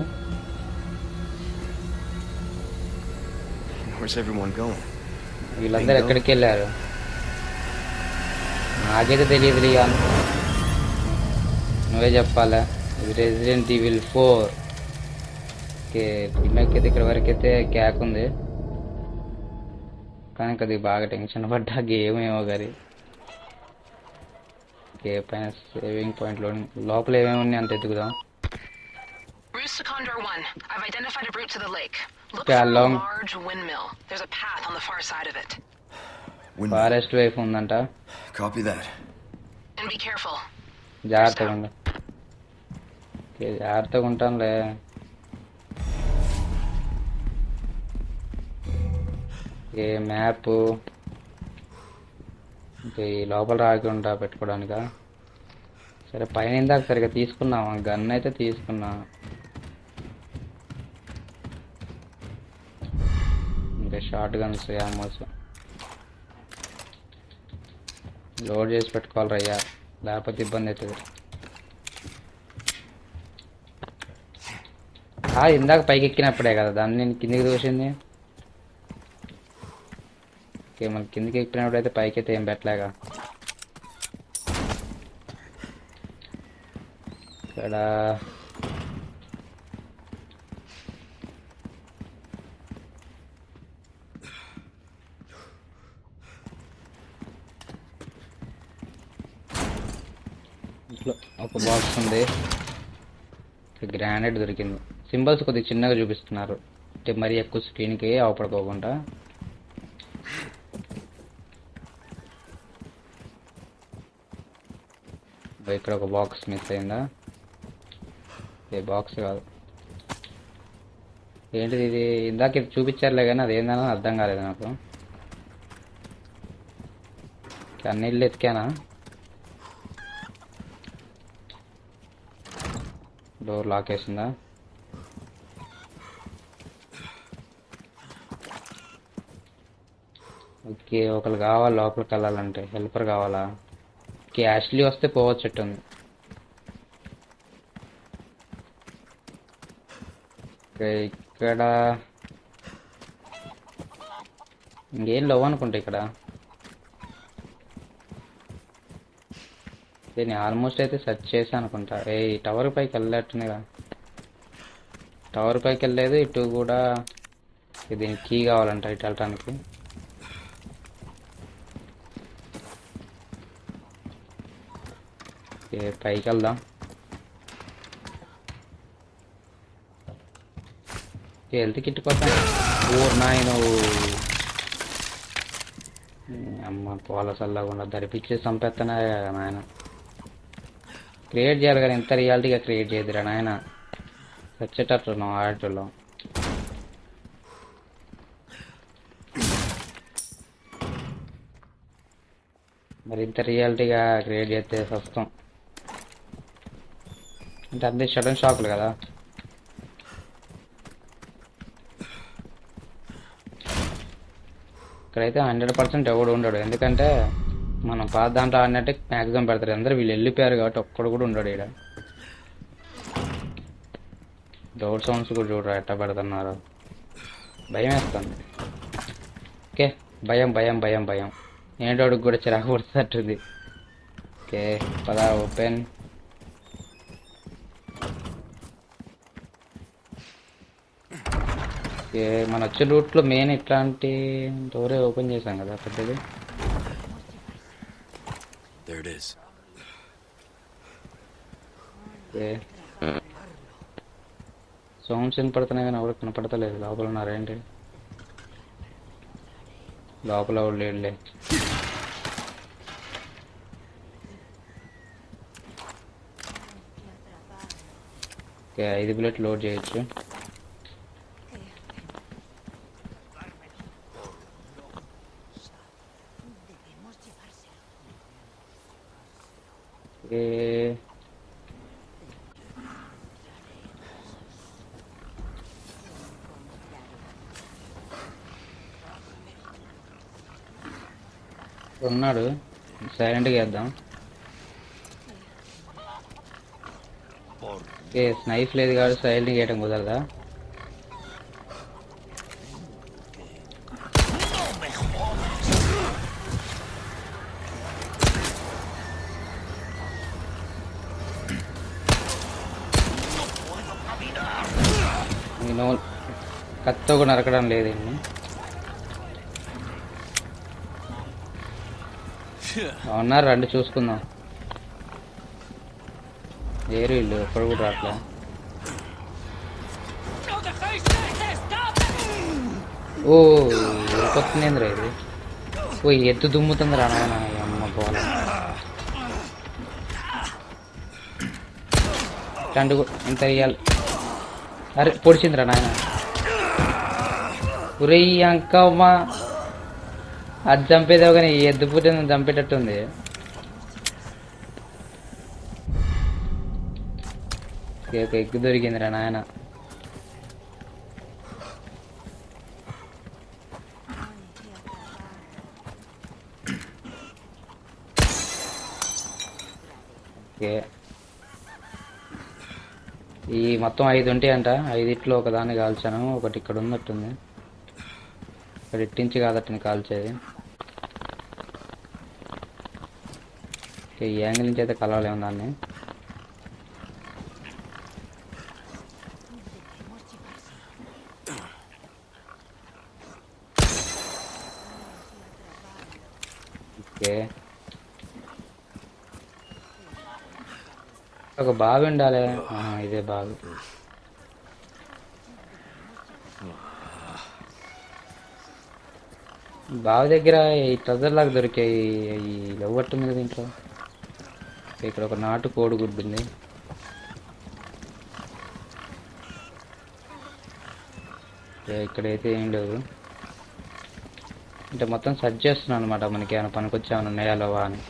వీళ్ళందరూ ఎక్కడికి వెళ్ళారు నాకైతే తెలియదు. లియాన్ నువ్వే చెప్పాలా. ఇది రెసిడెంట్ ఈవిల్ 4. ఓకే, ఫిల్మ్కి అయితే ఇక్కడ వరకు అయితే క్యాక్ ఉంది, కానీ అది బాగా టెన్షన్ పడ్డా గేమ్ ఏమో గారి. ఓకే, పైన సేవింగ్ పాయింట్ లోపల ఏమేమి ఉన్నాయి అంత ఎత్తుకుదాం. Routes to Condor 1. I've identified a route to the lake. Look Okay, for a along. large windmill. There's a path on the far side of it. Window. Forest వైపు ఉందంట. Copy that. And be careful. జాగ్రత్తగా ఉండు. Okay, జాగ్రత్తగా ఉంటానులే. ఏ map ఇంకా ఈ లోపల రాకుండా పెట్టుకోవడానికా? సరే, పైన ఇందాక సరిగ్గా తీసుకున్నావా? గన్ అయితే తీసుకున్నా. ఇంకా షార్ట్ గన్స్ యామోస్ లోడ్ చేసి పెట్టుకోవాలి రయ్యా, లేకపోతే ఇబ్బంది అవుతుంది. ఇందాక పైకి ఎక్కినప్పుడే కదా దాన్ని నేను కిందికి దూసింది. ఓకే, మళ్ళీ కిందికి ఎక్కినప్పుడు అయితే పైకి అయితే ఏం పెట్టలేగా. ఇక్కడ ఒక బాక్స్ ఉంది. గ్రానైట్ దొరికింది. సింబల్స్ కొద్దిగా చిన్నగా చూపిస్తున్నారు అంటే మరీ ఎక్కువ స్క్రీన్కి అవపడుకోకుండా. ఇక్కడ ఒక బాక్స్ మిస్ అయిందా? ఏ బాక్స్ కాదు, ఏంటిది ఇది? ఇందాక ఇది చూపించారులే కానీ అది ఏందని అర్థం కాలేదు నాకు. అన్ని ఇల్లు ఎతికానా? డోర్ లాక్ వేసిందా? ఓకే, ఒకరు కావాలి లోపలికి వెళ్ళాలంటే. హెల్పర్ కావాలా? ఓకే, యాష్లీ వస్తే పోవచ్చుట్టుంది. ఓకే, ఇక్కడ ఇంకేం లేవు అనుకుంటా ఇక్కడ. నేను ఆల్మోస్ట్ అయితే సెర్చ్ చేశాను అనుకుంటా. ఈ టవర్ పైకి వెళ్ళేట్టుగా. టవర్ పైకి వెళ్ళలేదు. ఇటు కూడా దీనికి కీ కావాలంట ఇటు వెళ్ళటానికి. పైకి వెళ్దాం. హెల్త్ కిట్ కోసం. అమ్మ పోల చల్లకుండా ధరిపించి చంపేస్తానా నాయన. క్రియేట్ చేయాలి కానీ ఎంత రియాలిటీగా క్రియేట్ చేయదురా నాయన. వచ్చేటట్టున్నాం ఆటలో. మరి ఇంత రియాలిటీగా క్రియేట్ చేస్తే వస్తాం అంటే అదే సడన్ షాక్లు కదా. ఇక్కడైతే 100% ఎవడు ఉండడు. ఎందుకంటే మనం పాత దాంట్లో ఆడినట్టే మ్యాక్సిమం పెడతారు. అందరూ వీళ్ళు వెళ్ళిపోయారు కాబట్టి ఒక్కడు కూడా ఉండడు ఇక్కడ. డోర్ సౌండ్స్ కూడా చూడరా ఎట్టా పెడుతున్నారు. భయం వేస్తుంది. ఓకే, భయం భయం భయం భయం. ఏంటోడికి కూడా చిరాకు పడుతున్నట్టుంది. ఓకే, పదా ఓపెన్. ఓకే, మన వచ్చే రూట్లో మెయిన్ ఇట్లాంటి డోరే ఓపెన్ చేసాం కదా పెద్దది. There it is. Okay, sounds వినపడుతున్నాయి కానీ ఎవరు కనపడతలేదు. లోపల ఉన్నారేంటి? లోపల ఎవరు లేడులే. ఓకే, 5 బుల్లెట్ లోడ్ చేయొచ్చు. ఓకే, ఉన్నాడు. సైలెంట్గా వేద్దాం. ఓకే, స్నైఫ్ లేదు కాబట్టి సైలెంట్గా వేయడం కుదరదా? నేను కత్తితో కూడా నరకడం లేదండి. ఉన్నారు, రండి చూసుకుందాం. ఏరు ఇల్లు ఎక్కడ కూడా రాట్లే. ఓ కొత్త ఇది. ఓ ఎత్తు దుమ్ముతుంది రా నాయన అమ్మ పోల చండు ఎంత ఇయ్యాలి అరే పొడిచిందిరా నాయన ఉరయ్యి అంకమ్మ అది చంపేదేవో కానీ ఎద్దు పుట్టింది చంపేటట్టుంది ఒక ఎగ్గు దొరికిందిరా నాయన ఓకే ఈ మొత్తం 5 ఉంటాయంట 5 ఒకదాన్ని కాల్చాను ఒకటి ఇక్కడ ఉన్నట్టుంది ఇక్కడ ఇట్టించి కాదట్టని కాల్చేది ఈ యాంగిల్ నుంచి అయితే కలవలేము దాన్ని ఓకే ఒక బావి ఉండాలి ఇదే బావి బావి దగ్గర ఈ ట్రెజర్ లాగా దొరికాయి ఈ లవ్వట్టు మీద దీంట్లో ఇక్కడ ఒక నాటు కోడిగుడ్డు ఉంది ఇక్కడైతే ఏం లేదు అంటే మొత్తం సెర్చ్ చేస్తున్నాను అనమాట మనకి ఏమైనా పనికొచ్చి ఏమైనా ఉన్నాయా లేవా అని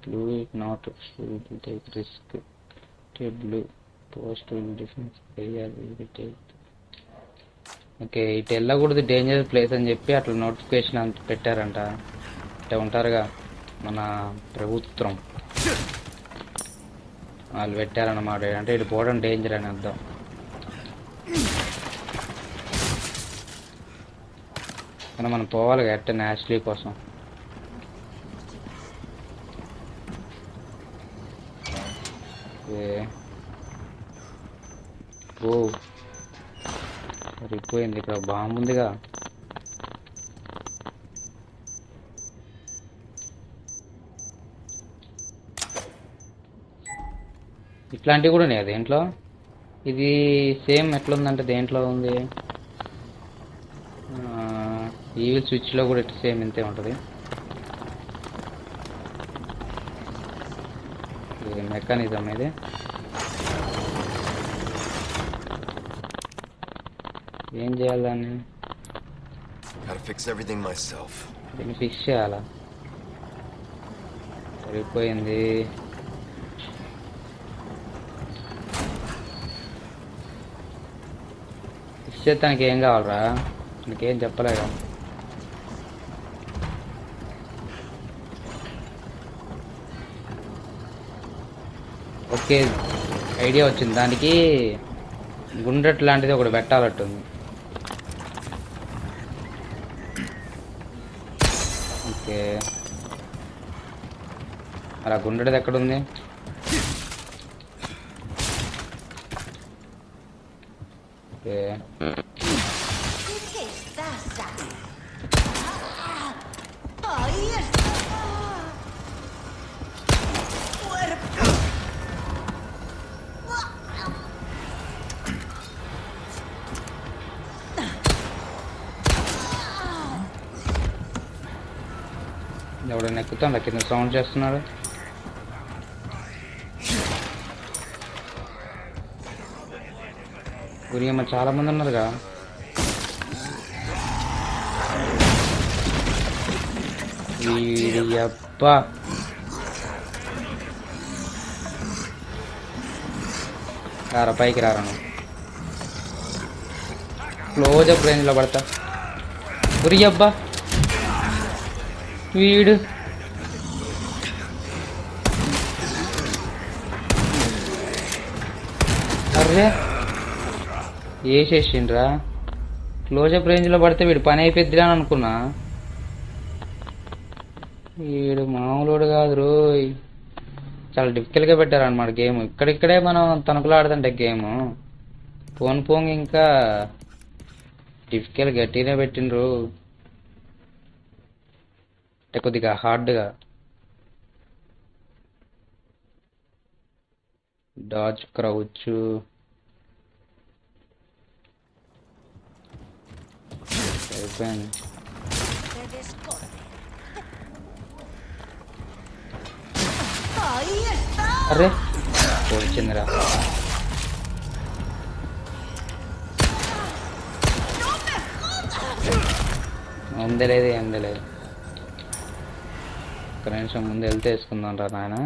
blue is not should take risk. Blue post in defense area will take. Okay ఇటు వెళ్ళకూడదు డేంజరస్ ప్లేస్ అని చెప్పి అట్లా నోటిఫికేషన్ అంత పెట్టారంట అంటే ఉంటారుగా మన ప్రభుత్వం వాళ్ళు పెట్టారన్నమాట అంటే ఇటు పోవడం డేంజర్ అని అర్థం కానీ మనం పోవాలి ఎట్ట నేచురలీ కోసం ఓ సరిపోయింది ఇక్కడ బాంబు ఉందిగా ఇట్లాంటివి కూడా ఉన్నాయి దేంట్లో ఇది సేమ్ ఎట్లుందంటే దేంట్లో ఉంది ఈవిల్ స్విచ్లో కూడా ఇట్లా సేమ్ ఇంతే ఉంటుంది మెకానిజం ఇది ఏం చేయాలి దాన్ని దీన్ని ఫిక్స్ చేయాలా సరిపోయింది ఫిక్స్ చేస్తానికి ఏం కావాలరా నీకేం చెప్పలేగా ఓకే ఐడియా వచ్చింది దానికి గుండ్రట్ లాంటిది ఒకటి పెట్టాలట్టుంది ఓకే అలా గుండ్రటిది ఎక్కడుంది ఓకే ఎవడైనా ఎక్కుతాడు కింద సౌండ్ చేస్తున్నాడు గురియమ్మ చాలా మంది ఉన్నారుగా అబ్బా రారా పైకి రారాను క్లోజప్ రేంజ్లో పడతా గురియబ్బా వీడు అర్రే వేసేసిండ్రా క్లోజప్ రేంజ్లో పడితే వీడు పని అయిపోద్దిరా అని అనుకున్నా వీడు మామూలుడు కాదు రోయ్ చాలా డిఫికల్ట్గా పెట్టారనమాట గేమ్ ఇక్కడిక్కడే మనం తణుకులాడుతుంటే గేమ్ పోంగి ఇంకా డిఫికల్ట్ గట్టిగానే పెట్టిండ్రు కొద్దిగా హార్డ్గా డాజ్ క్రౌచ్. అయిపోయింది. అరే వచ్చిందిరా. ముందే లేదు. ఒక నిమిషం ముందు వెళ్తే వేసుకుందాం రా నాయన.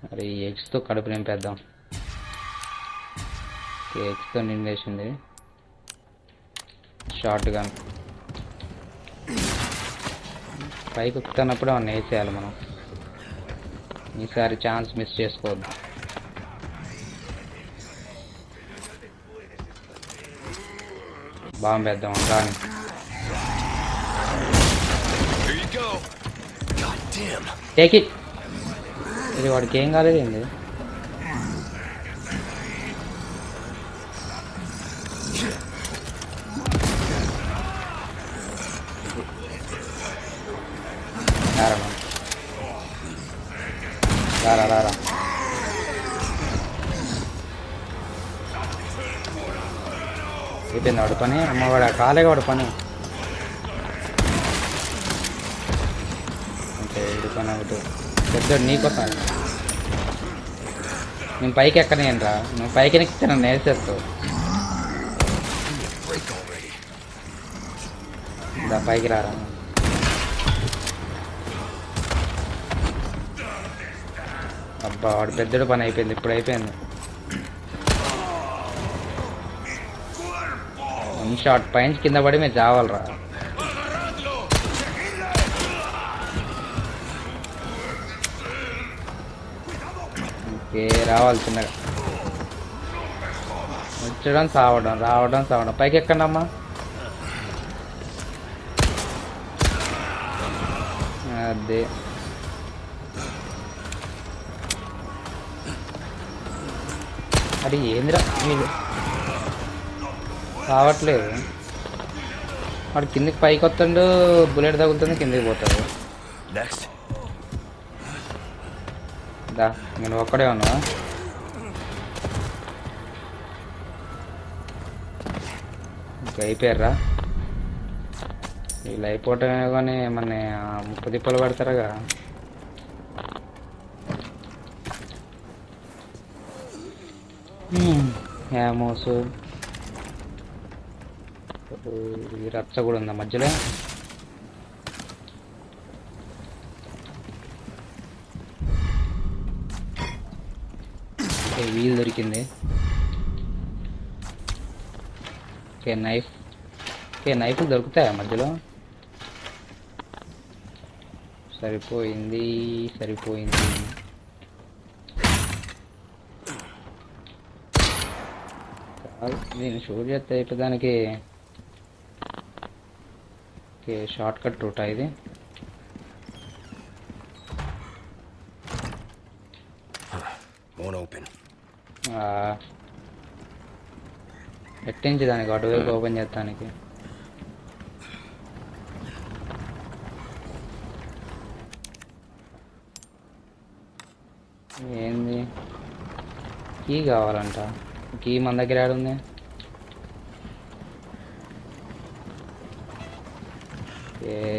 మరి ఎగ్స్తో కడుపు నింపేద్దాం. ఎగ్స్తో నిండేసింది. షార్ట్ గన్ పైకి ఎక్కుతున్నప్పుడు అవన్నీ వేసేయాలి మనం. ఈసారి ఛాన్స్ మిస్ చేసుకోవద్దు. బాంబు వేద్దాం రాని. Take it. ఇది వాడికి ఏం కాలేదు ఏంది? రారా అయిపోయింది వాడు పని. అమ్మవాడు కాలే వాడు పని. అంటే ఇది పని ఒకటి పెద్దోడు నీకోసం. నేను పైకి ఎక్కనేను రా. నువ్వు పైకి ఎక్కితే నన్ను వేసేస్తావు. దా పైకి రారా. అబ్బా వాడు పెద్దోడు పని అయిపోయింది. ఇప్పుడు అయిపోయింది. వన్ షాట్ పైన కింద పడి మేము చావాలరా. ఓకే రావాలి చిన్నగా. వచ్చడం రావడం పైకి ఎక్కండి అమ్మా. అదే అది ఏందిరా మీరు రావట్లేదు. వాడు కిందికి పైకి వస్తుండు. బుల్లెట్ తగులుతుంది కిందికి పోతాడు. దా నేను ఒక్కడే ఉన్నా. ఇంకా అయిపోయారా. వీళ్ళు అయిపోవటమే కానీ మన ముప్పు తిప్పలు పడతారుగా. హ్యామోస్ ఈ రచ్చ కూడా ఉందా మధ్యలో. వీల్ దొరికింది. Okay knife. ఓకే నైఫ్లు దొరుకుతాయా మధ్యలో? సరిపోయింది. దీన్ని షూట్ చేస్తే అయిపోదానికి. ఓకే షార్ట్ కట్ రూటా ఇది. ఎట్టించి దానికి అటువైపు ఓపెన్ చేస్తానికి. ఏంది కీ కావాలంట. కీ మన దగ్గర ఆడుంది.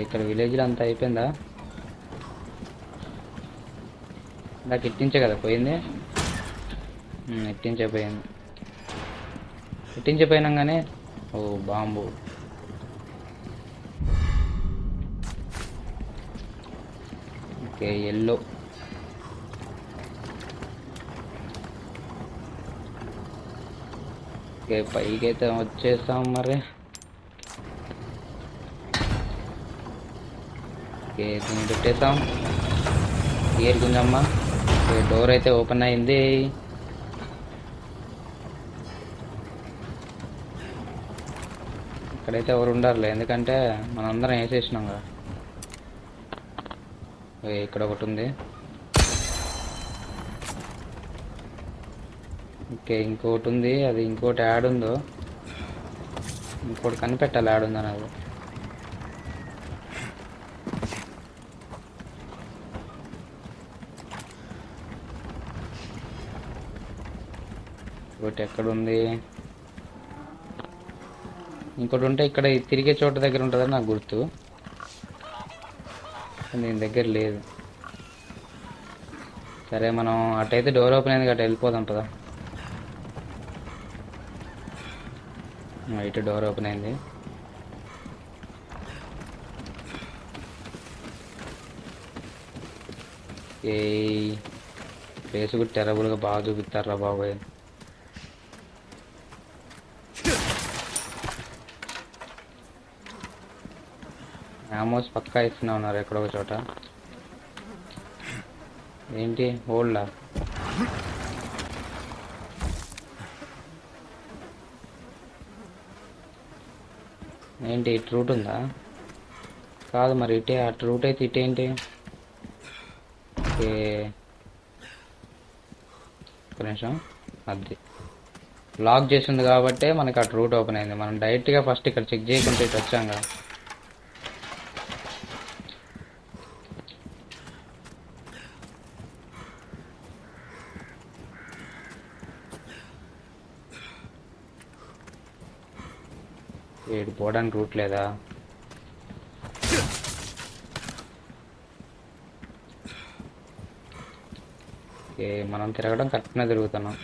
ఇక్కడ విలేజ్లో అంతా అయిపోయిందా? నాకు ఎట్టించే కదా పోయింది. ఎట్టించిపోయినాగానే ఓ బాంబు. Okay yellow. ఓకే పైకి అయితే వచ్చేస్తాం మరి. ఓకే దీన్ని పెట్టేస్తాం. ఏరుకుందమ్మా. డోర్ అయితే ఓపెన్ అయింది. ఇక్కడైతే ఎవరు ఉండారులే ఎందుకంటే మనందరం వేసేసినాం కదా. ఇక్కడ ఒకటి ఉంది. ఓకే ఇంకోటి ఉంది. అది ఇంకోటి యాడ్ ఉందో ఇంకోటి కనిపెట్టాలి యాడ్ ఉందని. అది ఇంకోటి ఎక్కడుంది? ఇంకోటి ఉంటే ఇక్కడ ఈ తిరిగే చోట దగ్గర ఉంటుందని నాకు గుర్తు. దీని దగ్గర లేదు. సరే మనం అటైతే డోర్ ఓపెన్ అయింది కాబట్టి వెళ్ళిపోదాం పదా. ఇటు డోర్ ఓపెన్ అయింది. ఏ ప్లేస్ కూడా టెరబుల్గా బాగా చూపిస్తారా బాబాయ్. ఆమోస్ పక్కా ఇస్తూనే ఉన్నారు ఎక్కడో ఒక చోట. ఏంటి హోల్డా? ఏంటి ఇటు రూట్ ఉందా? కాదు మరి ఇటే, అటు రూట్ అయితే ఇటేంటి? ఓకే ఒక నిమిషం. అది లాక్ చేసింది కాబట్టే మనకి అటు రూట్ ఓపెన్ అయింది. మనం డైరెక్ట్గా ఫస్ట్ ఇక్కడ చెక్ చేయకుంటే ఇటు వచ్చాం కదా. ఏడు పోవడానికి రూట్ లేదా? ఓకే మనం తిరగడం కరెక్ట్గా తిరుగుతున్నాం.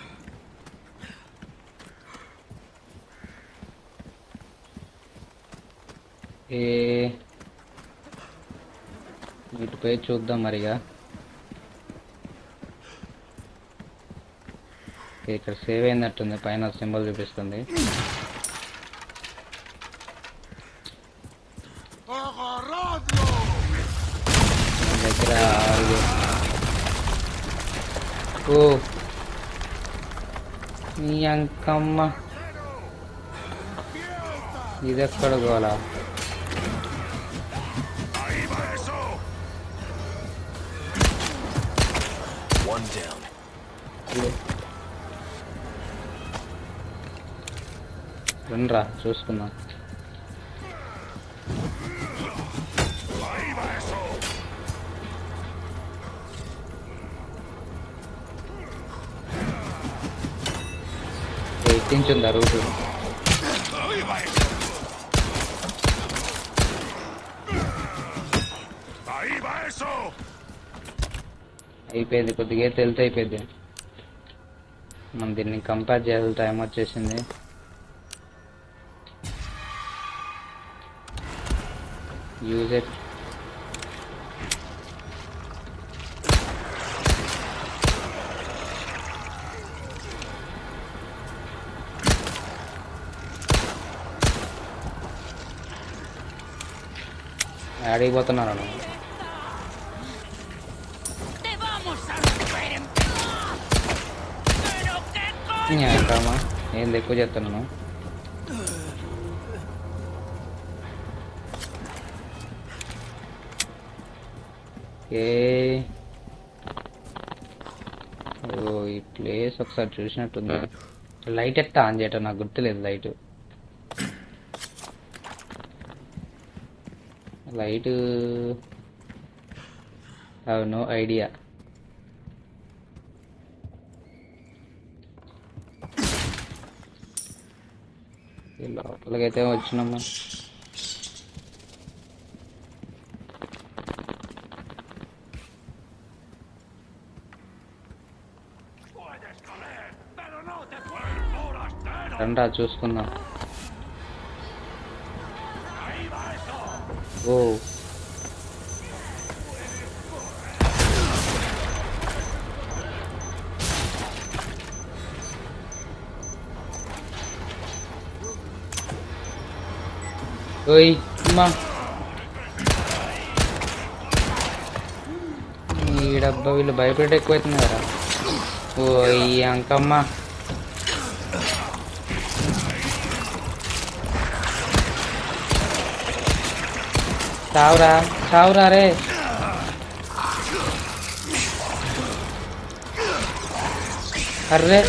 ఇటు పోయి చూద్దాం మరిగా. ఇక్కడ సేవ్ అయినట్టుంది, పైన సింబల్ చూపిస్తుంది. దగ్గర ఓ నీ అంకమ్మ, ఇదెక్కడ గోలా? రండ్రా చూసుకుందాం. ఎక్కించుందా రూటు? అయిపోయింది, కొద్దిగా తెలితే అయిపోయింది. మనం దీన్ని కంపేర్ చేయాలి. టైం వచ్చేసింది. Use it. ఆడిపోతున్నాను. ఎక్కడమ్మా ఏంది ఎక్కువ చేస్తున్నాను? ఈ ప్లేస్ ఒకసారి చూసినట్టుంది. లైట్ ఎట్టా ఆన్ చేయటం నాకు గుర్తులేదు. Light have no idea. లోపలికైతే వచ్చినాము. రండా చూసుకుందాం. ఓ ఓయ్ అమ్మా, ఈ డబ్బా వీళ్ళు భయపెట్టి ఎక్కువైతుంది కదా. ఓ ఈ అంకమ్మ, చావురా చావురా రే. అర్రే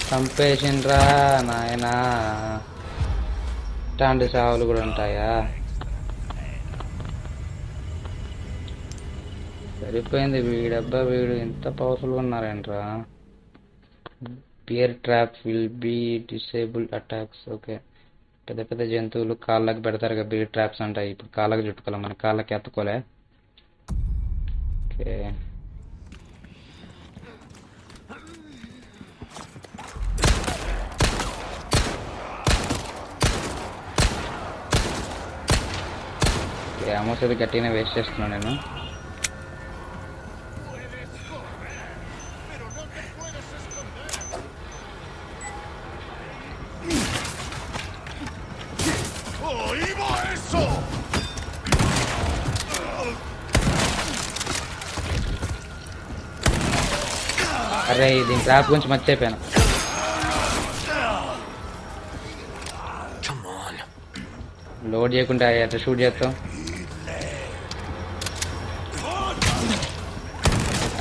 చంపేసిండ్రా నాయనా. ఇట్లాంటి చావులు కూడా ఉంటాయా? సరిపోయింది. వీడబ్బా వీడు ఎంత పవర్ఫుల్గా ఉన్నారేంట్రా. Bear trap will be disable attacks. Okay, పెద్ద పెద్ద జంతువులు కాళ్ళకి పెడతారు కదా బియర్ ట్రాప్స్ అంటాయి. ఇప్పుడు కాళ్ళకి చుట్టుకోవాలి, మన కాళ్ళకి ఎత్తుకోలే. ఓకే, అమోస్ అయితే గట్టిగానే వేస్ట్ చేస్తున్నాను నేను. అరే దీని ట్రాప్ గురించి మర్చిపోయాను. Come on. లోడ్ చేయకుండా ఎట్లా షూట్ చేస్తాం.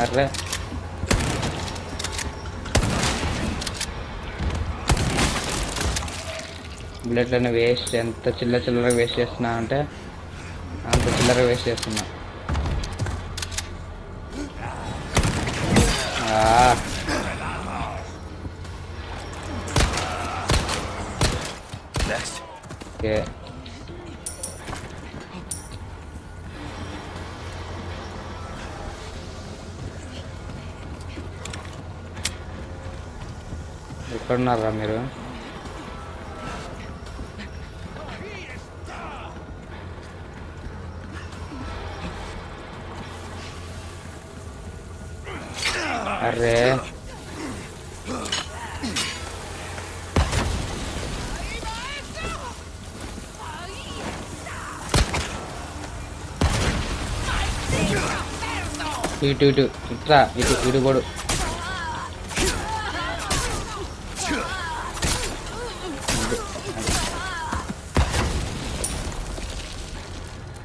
అర్రే బుల్లెట్లను వేస్ట్, ఎంత చిల్లర వేస్ట్ చేస్తున్నా అంటే అంత చిల్లర వేస్ట్ చేస్తున్నా. Next. ఓకే, ఎక్కడున్నారా మీరు? అరే ఇటు ఇటు ఇట్రా, ఇటు ఇటు కూడా.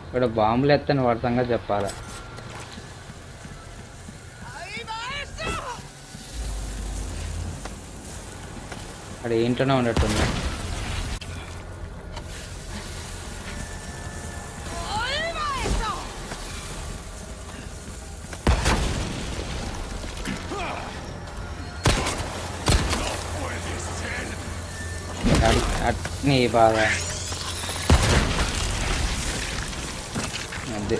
ఇక్కడ బాంబులు ఎత్తని వాడి సంగతి చెప్పాలా. అక్కడ ఏంటనే ఉన్నట్టుంది. నీ బాధ అదే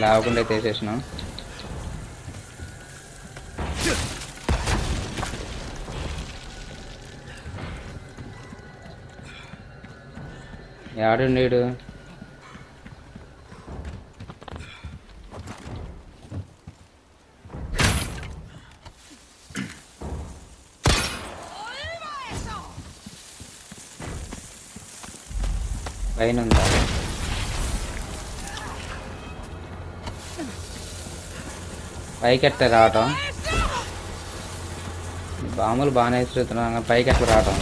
లేవకుండా తీసేసినాం. యాడు నీడు పైన ఉందా? పైకి ఎట్లా రావటం? బాములు బాగానే ఇస్తున్నాం, పైకి ఎట్లా రావటం?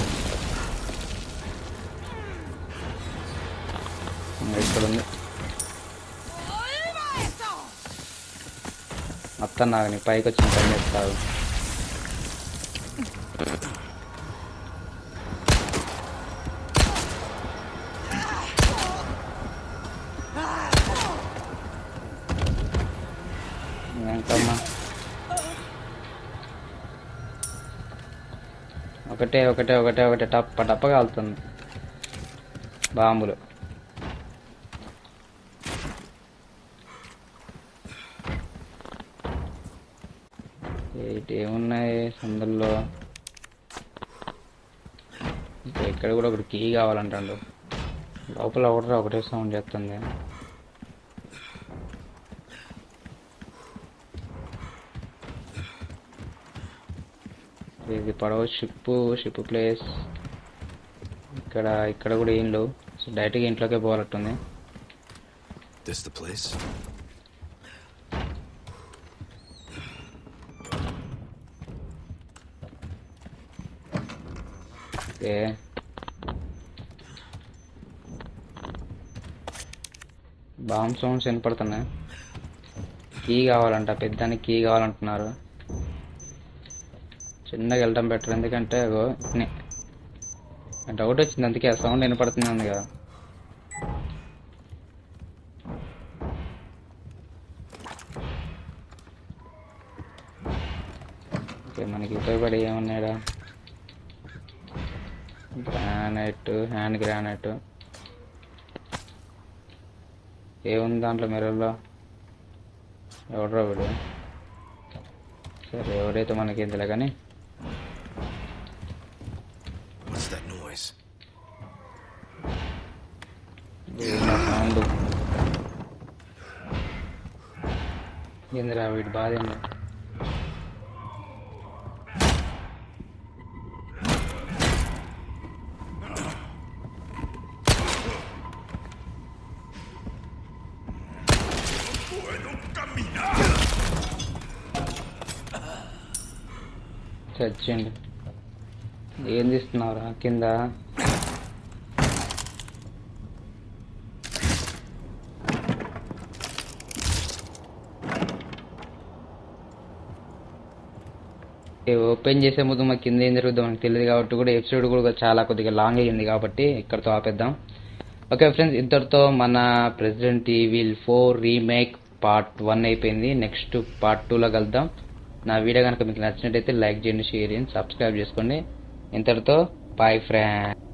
ఇక్కడ ఉంది మొత్తం. నాకు నీ పైకి వచ్చిన పని చేస్తావు. ఏంటమ్మా ఒకటే ఒకటే ఒకటే ఒకటే టప్ప టప్ప కాలుతుంది బాంబులు. ఏమున్నాయి సందుల్లో? ఇక్కడ కూడా ఒకటి కీ కావాలంటాడు. లోపల ఒకటే సౌండ్ చేస్తుంది. ఇది పడవ షిప్ ప్లేస్. ఇక్కడ కూడా ఏం లేవు. సో డైరెక్ట్గా ఇంట్లోకే పోవాలట్టుంది. This the place? Okay, bomb sounds వినపడుతున్నాయి. కీ కావాలంట, పెద్దానికి కీ కావాలంటున్నారు. చిన్నగా వెళ్ళటం బెటర్, ఎందుకంటే డౌట్ వచ్చింది అందుకే ఆ సౌండ్ వినపడుతుంది కదా. ఓకే, మనకి ఉపయోగపడి ఏమన్నాడా? గ్రానైట్, హ్యాండ్ గ్రానైట్ ఏముంది దాంట్లో మిర్రర్లో? ఎవడరా వీడు? సరే ఎవరైతే మనకేం తెలియదు కానీ What's that noise? సౌండ్ ఏందిరా వీడి బాధ ఏంది? చచ్చిండు. ఏం తీస్తున్నావురా కింద? ఓపెన్ చేసే ముందు మాకు కింద ఏం జరుగుతుందో మనకు తెలియదు కాబట్టి కూడా ఎపిసోడ్ కూడా చాలా కొద్దిగా లాంగ్ అయ్యింది కాబట్టి ఇక్కడతో ఆపేద్దాం. ఓకే ఫ్రెండ్స్, ఇంతటితో మన రెసిడెంట్ ఈవిల్ 4 రీమేక్ పార్ట్ 1 అయిపోయింది. నెక్స్ట్ పార్ట్ 2లో కలుద్దాం. నా వీడియో కనుక మీకు నచ్చినట్టయితే లైక్ చేయండి, షేర్ చేయండి, సబ్స్క్రైబ్ చేసుకోండి. ఇంతటితో బాయ్ ఫ్రెండ్స్.